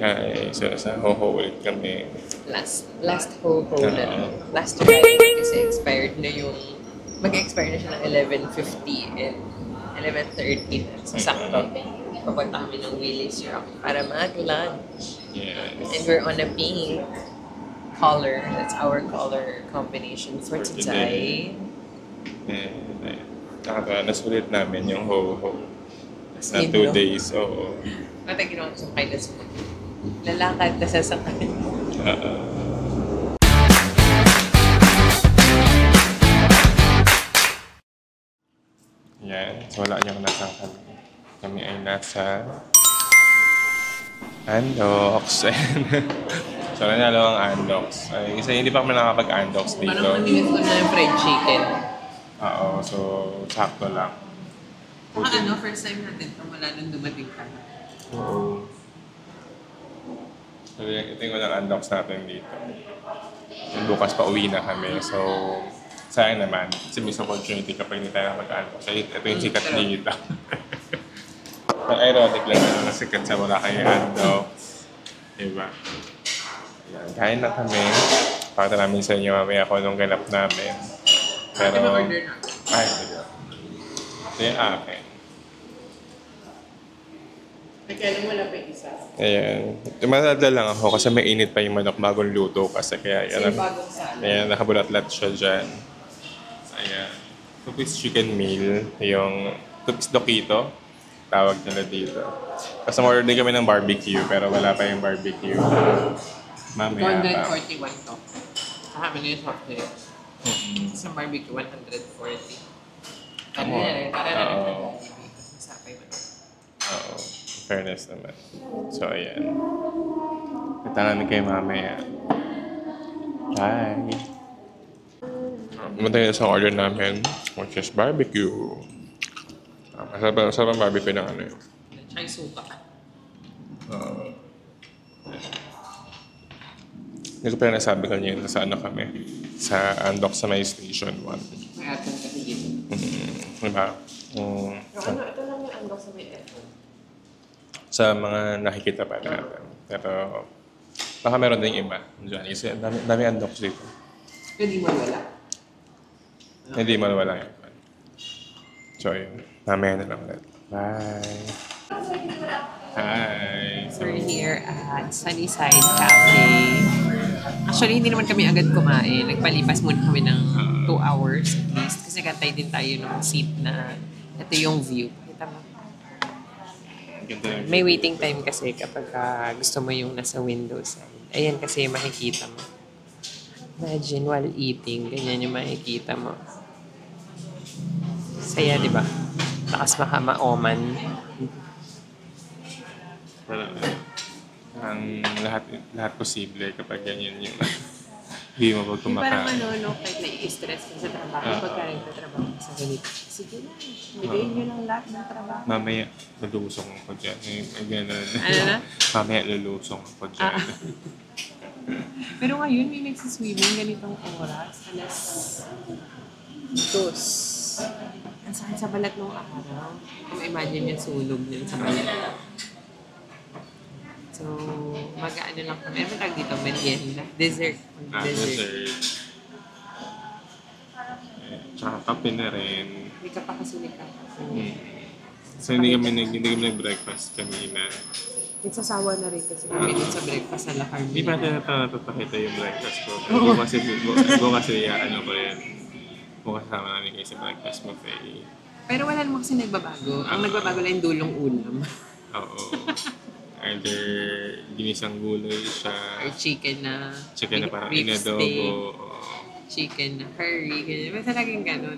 Ay, so sa Hoho ulit kami. Last ho-ho na. Last ride kasi expired na yung mag-expire na siya ng 11:50 and 11:30 na. So, sakto. Papunta kami ng Willy's Rock para mag-lunch. Yes. And we're on a pink color. That's our color combination for today. And nakatawa, nasulit namin yung Hoho. Na Sino? 2 days, oo. Mata ginawa ko sa kindness mo. Lalakad na sasakay. Yan. So, wala niyang nasang kami. Kami ay nasa Andox. So, nanalo ang Andox. Ay, isa hindi pa kami nakapag-Andox dito. Parang manigas ko na yung fried chicken. Oo. So, sakto lang. Baka first time natin ito mula nung dumating ka. Oo. So, ito yung unang Andox natin dito. And bukas pa uwi na kami. So, sayang naman. Kasi miss opportunity kapag hindi tayo mag-Andox. So, ito yung sikat dito. Ang ironic lang na sikat sa Boracay Andox. Diba? Ayan, kain na kami. Pakita namin sa inyo mamaya kung anong ganap namin. Pero... order na. Ay, hindi. Ito yung akin. Nagkailan wala pa yung isa. Ayan. Tumatadla lang ako kasi may init pa yung manok bagong luto kasi kaya Kasi yung bagong salad. ayan, nakabulat-lat siya dyan. Ayan. Two-piece chicken meal. Yung two-piece dokito. Tawag nila dito. Tapos order din kami ng barbecue pero wala pa yung barbecue. Mamaya pa. 141 to. Kami na yung soft drinks. Sa barbecue, 140. Kami na rin. Para na rin. Masapay mo. Oo. Fairness naman. So, ayan. Kita namin kayo mamaya. Bye! Matagal sa order namin, which is barbecue. Masarap ang barbecue ng ano yun. Tsaka yung suka. Hindi ko pala nasabi kanina sa ano kami. Sa Andox sa may Station 1. May atin kasi dito. Diba? Ito lang yung andok sa may aircon. Sa mga nakikita pa natin. Pero baka meron din iba. Diyan. Kasi dami Andox dito. Hindi mo wala. Hindi mawala yun. So, yun. Mamaya na lang ulit. Bye! Hi! So, We're here at Sunnyside Cafe. Actually, hindi naman kami agad kumain. Nagpalipas muna kami ng 2 hours at least. Kasi katay din tayo ng seat na ito yung view. Kita mo? ganda lang. May waiting time kasi kapag gusto mo yung nasa window side. Ayan kasi makikita mo. Imagine while eating, ganyan yung makikita mo. Saya, di ba? Lakas makama-oman. Ang lahat posible kapag ganyan yung hindi mo pag Yung parang kumakain. kahit nai-stress ka sa trabaho, pagka nagtatrabaho ka sa ganito, sige na, bigay nyo lang lahat ng trabaho. Mamaya, lulusong ako dyan. Ganun. Ano na? Mamaya, lulusong ako dyan. Pero ngayon, may nagsiswimming ganitong oras, alas 2. Ang sakit sa balat ng araw. Kung imagine yung sulog niyan sa balat. So, mag-ano lang kami. Ano tawag dito? Merienda? Dessert. Dessert. Tsaka kape na rin. Hindi ka pa kasi So, hindi kami nag-breakfast kanina. Nagsasawa na rin kasi kami din sa breakfast sa La Carmina. Hindi pa napapakita yung breakfast ko. Bukas kasi ano ko rin. Bukas sama namin kayo sa breakfast buffet. Pero wala naman kasi nagbabago. Ang nagbabago lang yung dulong ulam. Oo. Either ginisang gulay siya. Or chicken na Parang beef steak. inadobo. Chicken na curry. Ganyan. Basta laging ganun.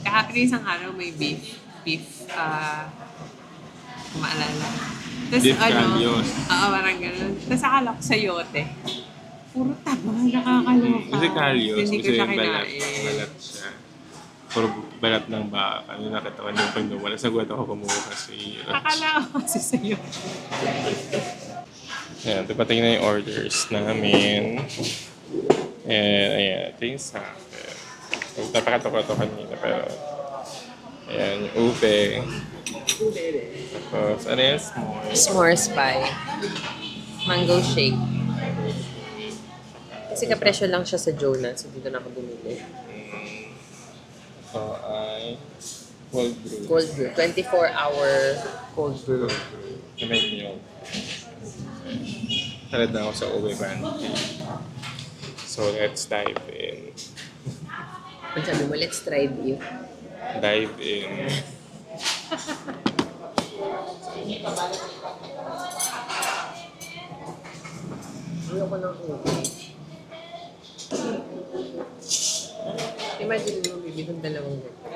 Kahapon isang araw may beef, kung maalala. Tapos Beef calyos. Oo, parang ganun. Tapos akala ko sayote. Puro taba, nakakaloka. Kasi calyos, Hindi ko kasi siya yung balat. kinain. Balat siya. Puro balat ng baka. Ano nakita ko yung pagdumala. Sa guwet ako kumuha kasi. Akala ko kasi sayote. Ayan, tupating na yung orders namin. And ayan, ito yung sa akin. Napakatawa to kanina pero ayan, yung ube. Tapos, ano yun? S'mores. S'mores pie. Mango shake. Kasi kapresyo lang siya sa Jonah, so dito na ako bumili. Ito ay cold brew. Cold brew. 24-hour cold brew. May milk. Talad na ako sa Ube Pantry. So, let's dive in. Ang sabi mo, let's try beef. Dive in. Ayoko ng ube. Imagine mo, bibili ng dalawang ganito.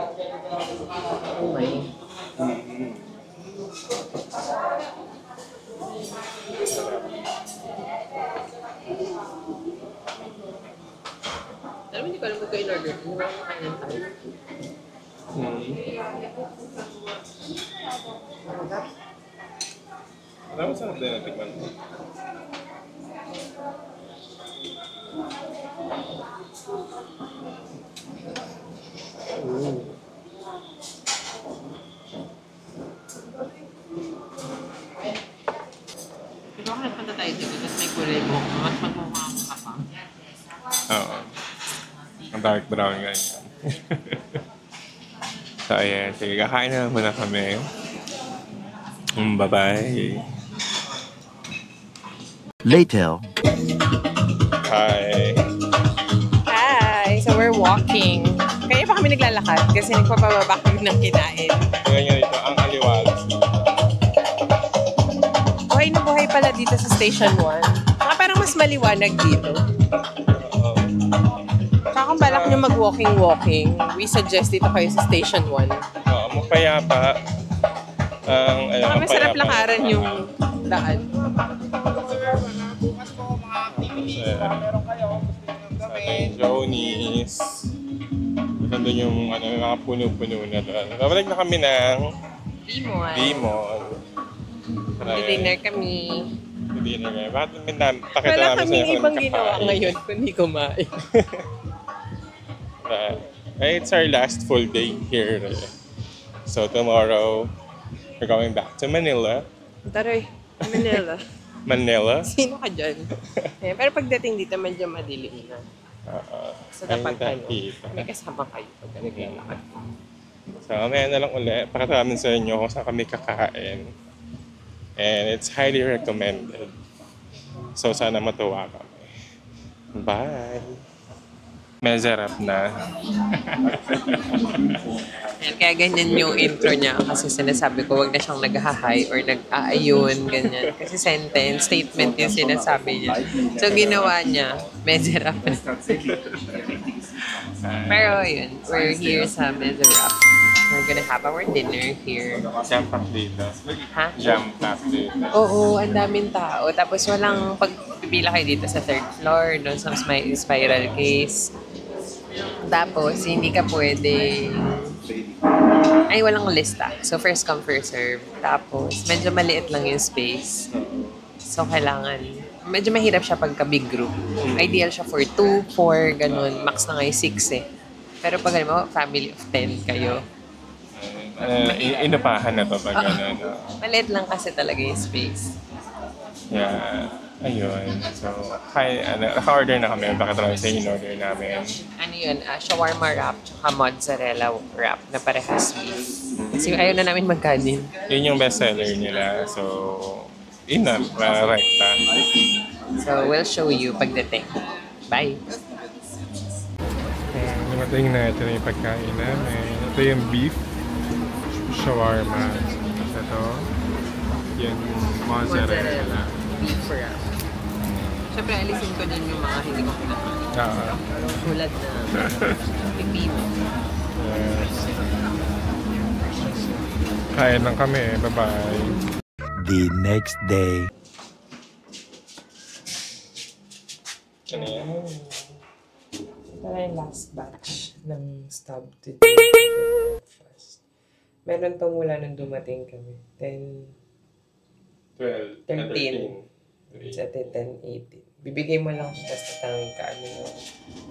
Oh my. Alam mo, hindi ko alam kung in-order. Hindi mo ako kakain ng tayo. Alam mo saan din natikman mo? Ito ako nagpunta tayo dito, tapos may kulay buhok. Mas magmumukha ka pa. Oo. Ang dark brown nga yan. So, ayan. Sige, kakain na muna kami. Bye-bye. Later. Hi. Hi! So we're walking. Kaya pa kami naglalakad kasi nagpapababa kami ng kinain. Tingnan nyo dito, ang aliwalas dito. Buhay na buhay pala dito sa Station 1. Parang mas maliwanag dito. Oo. Saka kung balak nyo mag-walking-walking, we suggest dito kayo sa Station 1. Oo, mapayapa. Saka masarap lakaran yung daan. Sa ating Jonies. Nandun yung mga puno-puno na doon. Babalik na kami ng Limon. Limon. Dinner kami. Dinner kami. Bakit pakita Wala namin sa kami inyo ibang kung ginawa kakain. ngayon kundi kumain. It's our last full day here. So tomorrow, we're going back to Manila. Taroy, Manila. Manila. Sino ka dyan? Eh, pero pagdating dito, medyo madilim na. So dapat may kasama kayo pag naglalakad. So mamaya na lang ulit. Pakita namin sa inyo kung saan kami kakain. And it's highly recommended. So sana matuwa kami. Bye! Mezerap na. Yan, kaya ganyan yung intro niya kasi sinasabi ko wag na siyang naghahay or nag-aayun, ganyan. Kasi sentence, statement yung sinasabi niya. So ginawa niya, Mezerap na. Pero yun, we're here sa Mezerap. We're gonna have our dinner here. Jam pack dito. Ha? Jam pack dito. Oo, ang daming tao. Tapos walang pagpipila kayo dito sa third floor, doon sa spiral case. Tapos, hindi ka pwede... Ay, walang lista. So, first come, first serve. Tapos, medyo maliit lang yung space. So, kailangan... Medyo mahirap siya pagka big group. Ideal siya for 2, 4, ganun. Max na ngayon 6 eh. Pero pag alam mo, family of 10 kayo. Inupahan na to pag gano'n. Maliit lang kasi talaga yung space. Yeah. Ayun. So, naka-order na kami. Bakit lang sa in-order namin? Ano yun? Shawarma wrap tsaka mozzarella wrap na parehas beef. Kasi ayaw na namin magkanin. Yun yung best-seller nila. So, yun na. Rekta. So, we'll show you pagdating. Bye! Dumating na ito yung pagkain namin. Ito yung beef shawarma. Ito. Yung mozzarella. Beef wrap. Siyempre, alisin ko din yung mga hindi ko kinakain. Tulad na pipino. Yes. Kain lang kami. Bye-bye. The next day. Ano yan? Para yung last batch ng stub to breakfast. Meron to mula nung dumating kami. 12. 13. Sa 10, 18. Bibigay mo lang siya tapos tatangin ka ano yung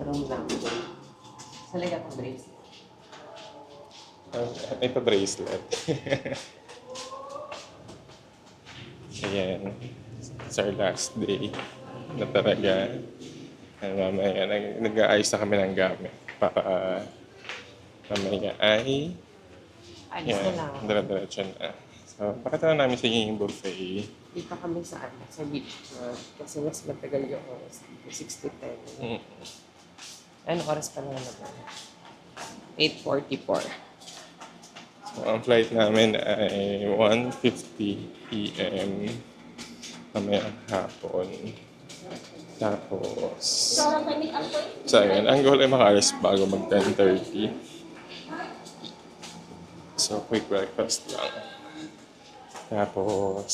room number. Salaga kang bracelet. Ito bracelet. Ayan. It's our last day na talaga. Mamaya, nag-aayos na kami ng gamit para mamaya ay Alis na lang. dire-diretso na. So, pakita na namin sa inyo yung buffet. Di pa kami sa beach na kasi mas matagal yung oras. 6 to 10. Mm. Ano oras pa naman naman? 8:44. So, ang flight namin ay 1:50 p.m. Mamaya hapon. Tapos, so ayun, ang goal ay makaalis bago mag 10:30. So, quick breakfast lang. Tapos,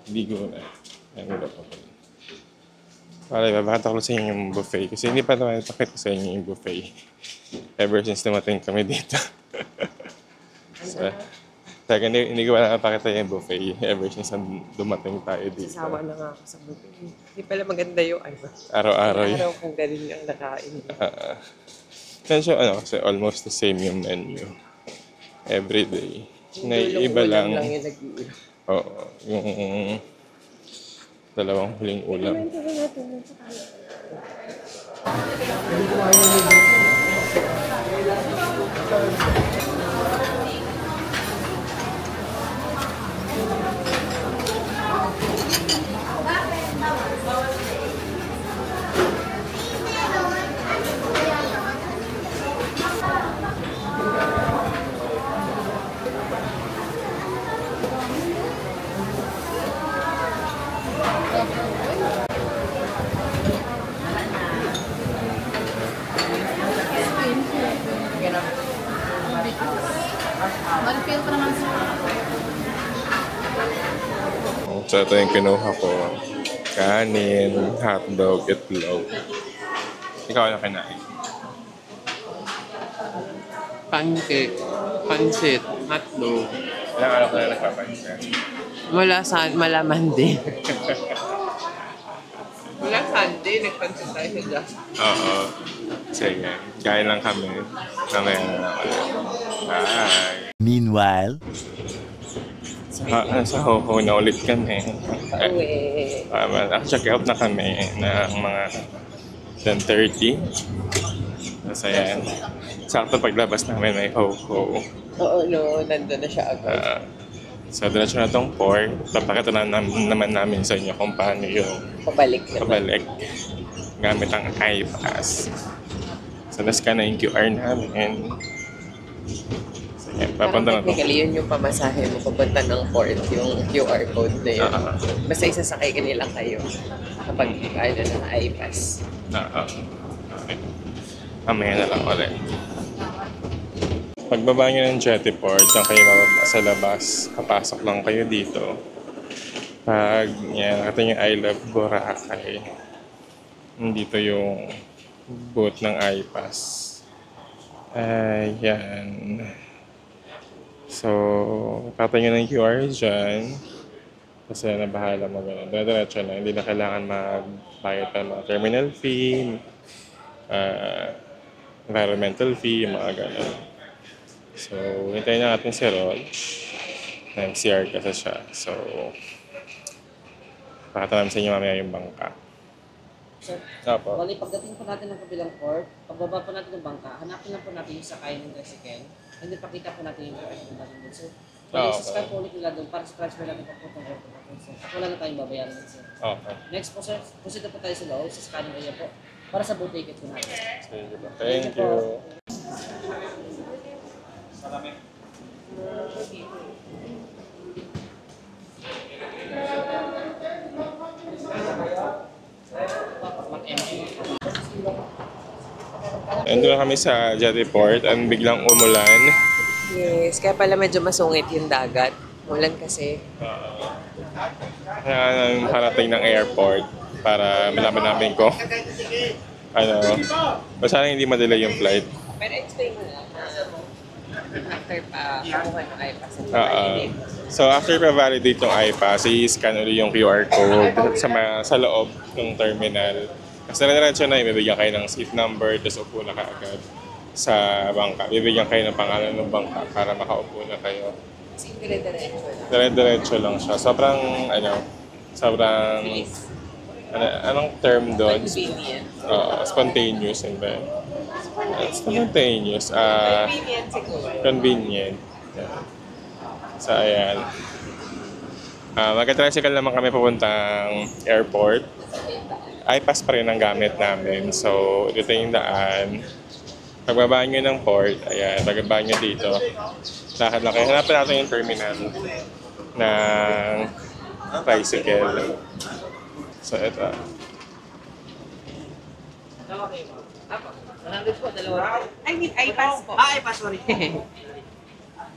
ligo na. Ano ba pa? Para ibabata ko sa inyo yung buffet. Kasi hindi pa naman ipakita sa inyo yung buffet. Ever since dumating kami dito. So, talaga hindi ko wala napakita yung buffet. Ever since dumating tayo dito. Sasawa na nga ako sa buffet. Hindi pala maganda yung ano. Araw-araw yun. Araw kung ganun yung nakain. So, kasi almost the same yung menu. Every day. Na Yung iba ulam lang. yung nag-iiba. Oo. Yung dalawang huling ulam. So, ito yung kinuha ko. Kanin, hotdog, itlog. Ikaw ano kinain? Pancake, pansit, hotdog. Ilang araw ka na nagpapansin? Malaman din. Mula Sunday, nagpansit tayo sa Just. Oo. Sige. Kain lang kami. Mamaya na lang ulit. Bye! Meanwhile, Sa Hoho na ulit kami. Uwe. Check out na kami ng mga 10:30. Tapos ayan. Sakto paglabas namin may Hoho. Oo, no. Nandun na siya agad. So, diretso na itong port. Papakita naman namin sa inyo kung paano yung Pabalik naman. pabalik gamit ang iPass. So, na-scan na yung QR namin. So, ayan, papunta na ito. Technically, yun yung pamasahe mo papunta ng port, yung QR code na yun. Basta isasakay ka nila kayo kapag ng iPass. Okay. Mamaya na lang ulit. Pagbaba nyo ng Jettyport, yung kayo mababa sa labas, kapasok lang kayo dito. Pag nakita nyo I Love Boracay, dito yung booth ng iPass. Ayan. So, nakita nyo ng QR dyan. Kasi na bahala mo gano'n. Diretso na, hindi na kailangan magbayad pa ng terminal fee, environmental fee, mga gano'n. So, hintayin na natin si Rod. Na-MCR kasi siya. So, pakita namin sa inyo mamaya yung bangka. Sir, Opo. bali pagdating po natin ng kabilang port, pagbaba po natin ng bangka, hanapin lang po natin yung sakay ng tricycle. Hindi pakita po natin yung tricycle natin doon. So, bali Okay. subscribe po ulit nila doon para sa transfer natin papuntang airport natin. So, wala na tayong babayaran din, sir. Okay. Next po, sir, proceed na po tayo sa loob, sa scanning area po, para sa boat ticket po natin. Sige po. Thank you. Nandun na kami sa Jettyport at biglang umulan. Yes, kaya pala medyo masungit yung dagat. Ulan kasi. Kaya nang harating ng airport para malaman namin kung sana hindi madelay yung flight. Pero explain mo lang after pa kumuha ng iPass. So after pa-validate yung iPass, i-scan ulit yung QR code sa loob ng terminal. Kasi diretso na, ibibigyan kayo ng seat number, tapos upo na kaagad sa bangka. Bibigyan kayo ng pangalan ng bangka para makaupo na kayo. Kasi dire-diretso lang. Dire-diretso lang siya. Sobrang, sobrang, Bilis. anong term doon? Convenient. Spontaneous and then, spontaneous. Convenient siguro. Convenient. Yan. So, ayan. Mag-tricycle naman kami papuntang airport. iPass pa rin ang gamit namin. So, dito yung daan. Pagbaba nyo ng port, ayan, pagbaba nyo dito. Lakad lang kayo. Hanapin natin yung terminal ng tricycle. So, ito. Dalawa kayo ba? Apo. 100 po, dalawa. I mean, iPass po. iPass, sorry.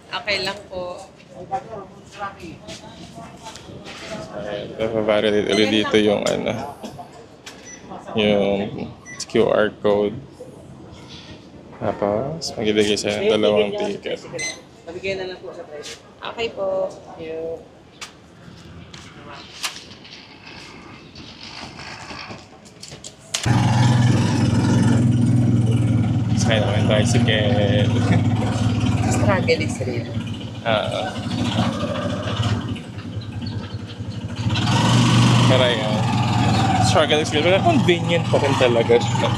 Okay lang po. Ayan, papavalidate ulit dito yung yung QR code. Tapos, magbibigay siya ng dalawang ticket. Pabigyan na lang po sa price. Okay po. Thank you. Sakay naman yung tricycle. Struggle is real. Pero ayan, struggle is real. Pero convenient pa rin talaga siya.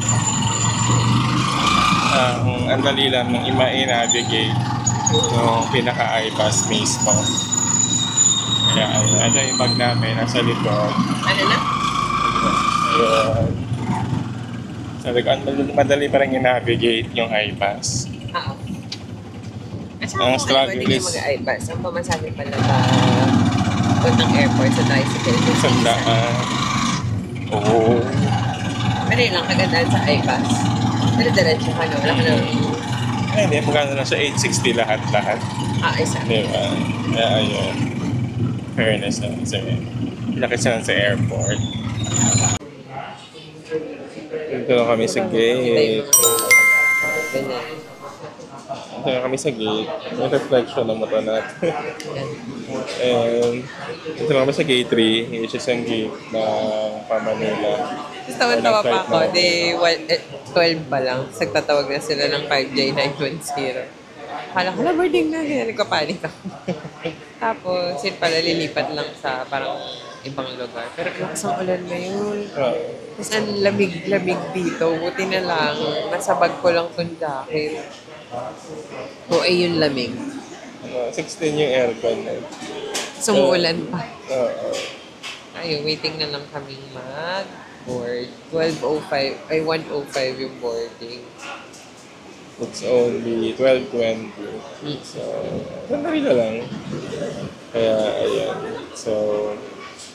Ang dali lang nung i-navigate yung pinaka-iPass mismo. Kaya ayan, ito yung bag namin nasa likod. Ano na? Ayun. Sa likod, madali pa rin i-navigate yung iPass. Oo. At saka Ang kung struggle hindi is- mag-iPass, ang pamasahe pala ba puntang airport sa tricycle? Sandaan. Oo. Pero yun lang kagandaan sa iPass. Pero diretso ka na, wala ka nang Ay, hindi. Magkano na siya? 860 lahat-lahat. isa. Di ba? Kaya ayun. Fairness na. Kasi pinakit siya lang sa airport. Dito na kami sa gate. Ganyan. Dito na kami sa gate. May reflection ng mata natin. And dito na kami sa gate 3, which is ang gate ng Pamanila. Tapos tawan-tawa pa ako, 12 pa lang. Nagtatawag na sila ng 5J910. Akala ko na boarding na, nagpapanik ako. Tapos, yun pala, lilipat lang sa parang ibang lugar. Pero lakas ang ulan ngayon. Tapos ang lamig-lamig dito. Buti na lang, nasa bag ko lang tong jacket. O ay yung lamig. 16 yung aircon. Sumuulan pa. Oo. Ayun, waiting na lang kaming mag-board. 12:05, ay 1:05 yung boarding. It's only 12:20. So, sandali na lang. Kaya, ayan. So,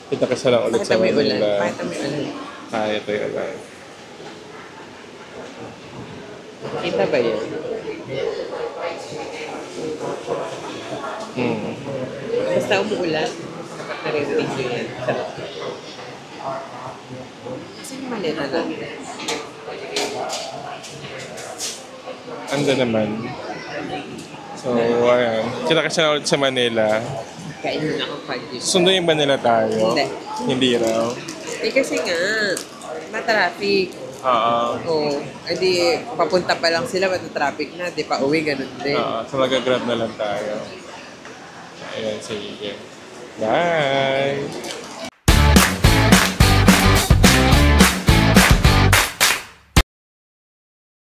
kita ka lang ulit Pakita sa mo yung ulan. Manila. Pakita mo yung ulan. Kaya ito yung ulan. Kita ba yun? Basta umuulan, dapat naririnig nyo yan. Sarap. Kasi yung maleta lang. Ando naman. So, ayan. Kita ka na ulit sa Manila. Kainin na akong fudge. Sunduin ba nila tayo? Hindi. Hindi raw. Eh kasi nga, matraffic. Oo. O, edi papunta pa lang sila, matatraffic na. Di pa uwi, ganun din. So, mag-grab na lang tayo. Ayan, sige. Bye!